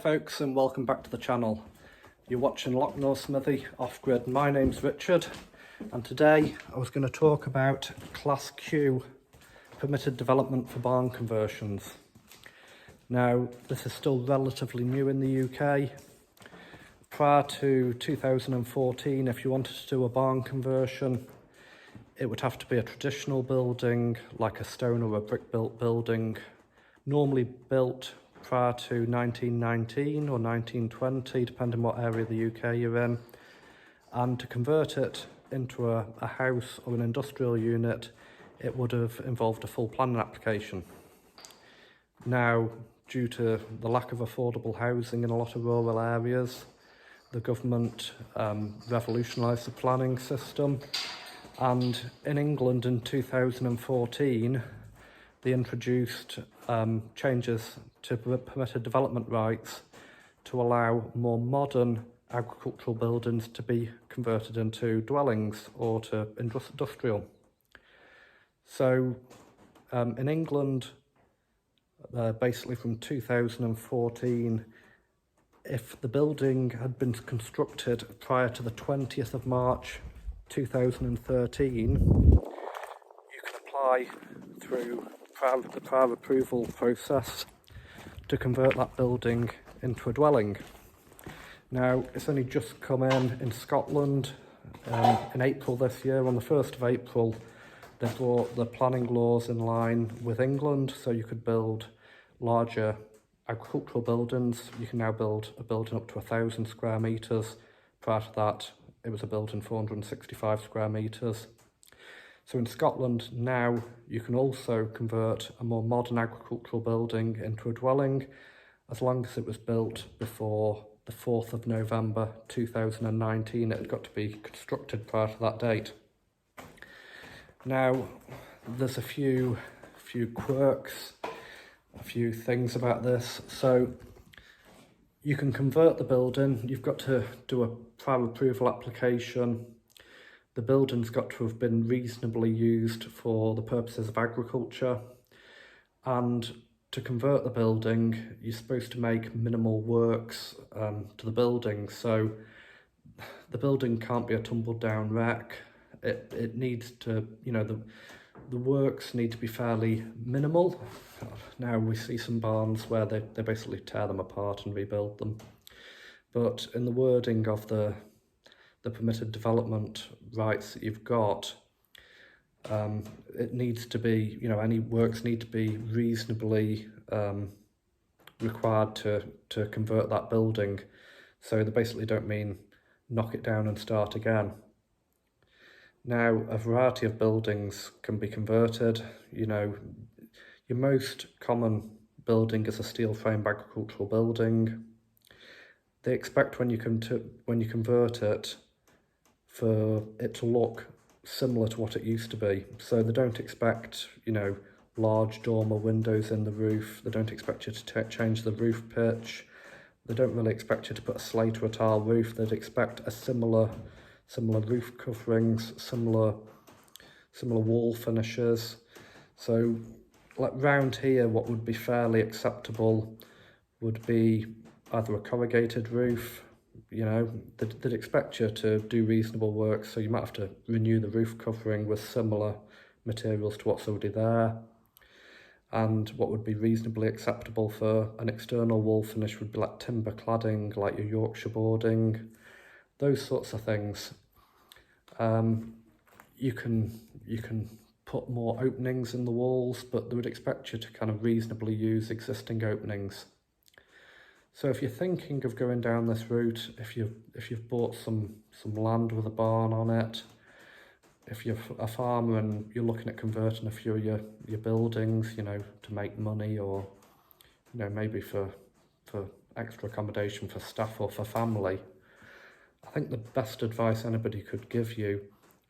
folks, and welcome back to the channel. You're watching Locknor Smithy Off-Grid. My name's Richard, and today I was going to talk about Class Q permitted development for barn conversions. Now, this is still relatively new in the UK. Prior to 2014, if you wanted to do a barn conversion, it would have to be a traditional building, like a stone or a brick-built building, normally built prior to 1919 or 1920, depending what area of the UK you're in. And to convert it into a house or an industrial unit, it would have involved a full planning application. Now, due to the lack of affordable housing in a lot of rural areas, the government revolutionised the planning system, and in England in 2014 they introduced changes to permitted development rights to allow more modern agricultural buildings to be converted into dwellings or to industrial. So in England, basically from 2014, if the building had been constructed prior to the 20th of March 2013, you can apply through the prior approval process to convert that building into a dwelling. Now, it's only just come in Scotland in April this year. On the 1st of April, they brought the planning laws in line with England, so you could build larger agricultural buildings. You can now build a building up to 1,000 square metres. Prior to that, it was a building 465 square metres. So in Scotland now, you can also convert a more modern agricultural building into a dwelling, as long as it was built before the 4th of November 2019. It had got to be constructed prior to that date. Now, there's a few quirks, a few things about this. So you can convert the building. You've got to do a prior approval application. The building's got to have been reasonably used for the purposes of agriculture. And to convert the building, you're supposed to make minimal works to the building. So the building can't be a tumbled down wreck. It needs to, the works need to be fairly minimal. Now we see some barns where they basically tear them apart and rebuild them. But in the wording of the permitted development rights that you've got, it needs to be, any works need to be reasonably required to convert that building. So they basically don't mean knock it down and start again. Now, a variety of buildings can be converted. Your most common building is a steel framed agricultural building. They expect when you convert it, for it to look similar to what it used to be. So they don't expect, large dormer windows in the roof. They don't expect you to change the roof pitch. They don't really expect you to put a slate or a tile roof. They'd expect a similar roof coverings, similar wall finishes. So like round here, what would be fairly acceptable would be either a corrugated roof. They'd expect you to do reasonable work, so you might have to renew the roof covering with similar materials to what's already there. And what would be reasonably acceptable for an external wall finish would be like timber cladding, like your Yorkshire boarding, those sorts of things. You can put more openings in the walls, but they would expect you to kind of reasonably use existing openings. So if you're thinking of going down this route, if you've bought some land with a barn on it, if you're a farmer and you're looking at converting a few of your buildings, to make money, or maybe for extra accommodation for staff or for family, I think the best advice anybody could give you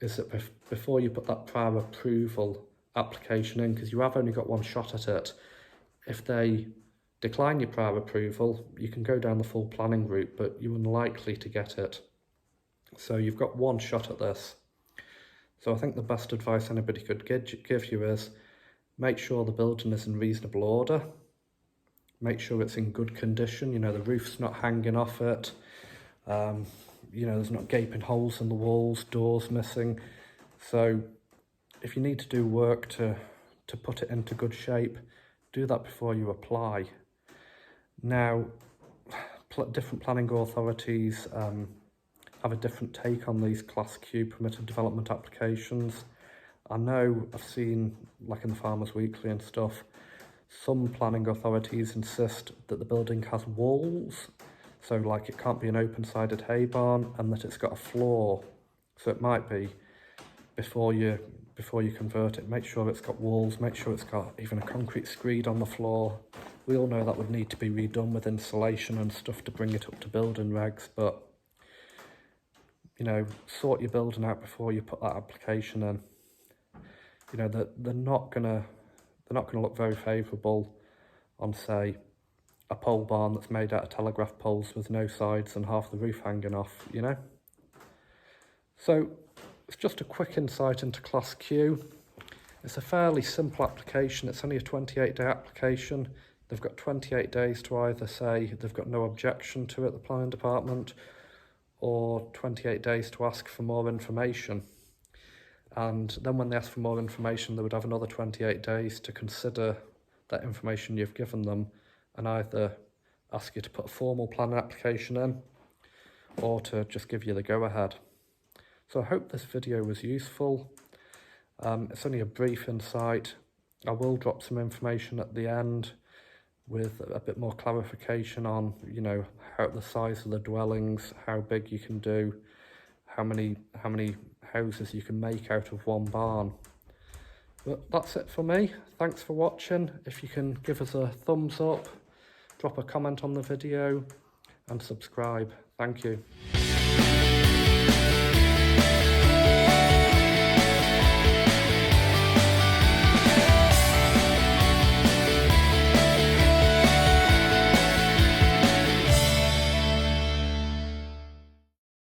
is that before you put that prior approval application in, because you have only got one shot at it, if they decline your prior approval, you can go down the full planning route, but you're unlikely to get it. So you've got one shot at this. So I think the best advice anybody could give you is make sure the building is in reasonable order, make sure it's in good condition. You know, the roof's not hanging off it. You know, there's not gaping holes in the walls, doors missing. So if you need to do work to put it into good shape, do that before you apply. Now, different planning authorities have a different take on these Class Q permitted development applications. I know I've seen, like in the Farmers Weekly and stuff, some planning authorities insist that the building has walls, so like it can't be an open-sided hay barn, and that it's got a floor. So it might be, before you convert it, make sure it's got walls, make sure it's got even a concrete screed on the floor. We all know that would need to be redone with insulation and stuff to bring it up to building regs, but you know, sort your building out before you put that application in. You know, they're not gonna look very favourable on, say, a pole barn that's made out of telegraph poles with no sides and half the roof hanging off, you know. So it's just a quick insight into Class Q. It's a fairly simple application. It's only a 28-day application. They've got 28 days to either say they've got no objection to it, the planning department, or 28 days to ask for more information. And then when they ask for more information, they would have another 28 days to consider that information you've given them and either ask you to put a formal planning application in or to just give you the go-ahead. So I hope this video was useful. It's only a brief insight. I will drop some information at the end with a bit more clarification on, you know, how the size of the dwellings, how big you can do, how many houses you can make out of one barn. But that's it for me. Thanks for watching. If you can give us a thumbs up, drop a comment on the video and subscribe. Thank you.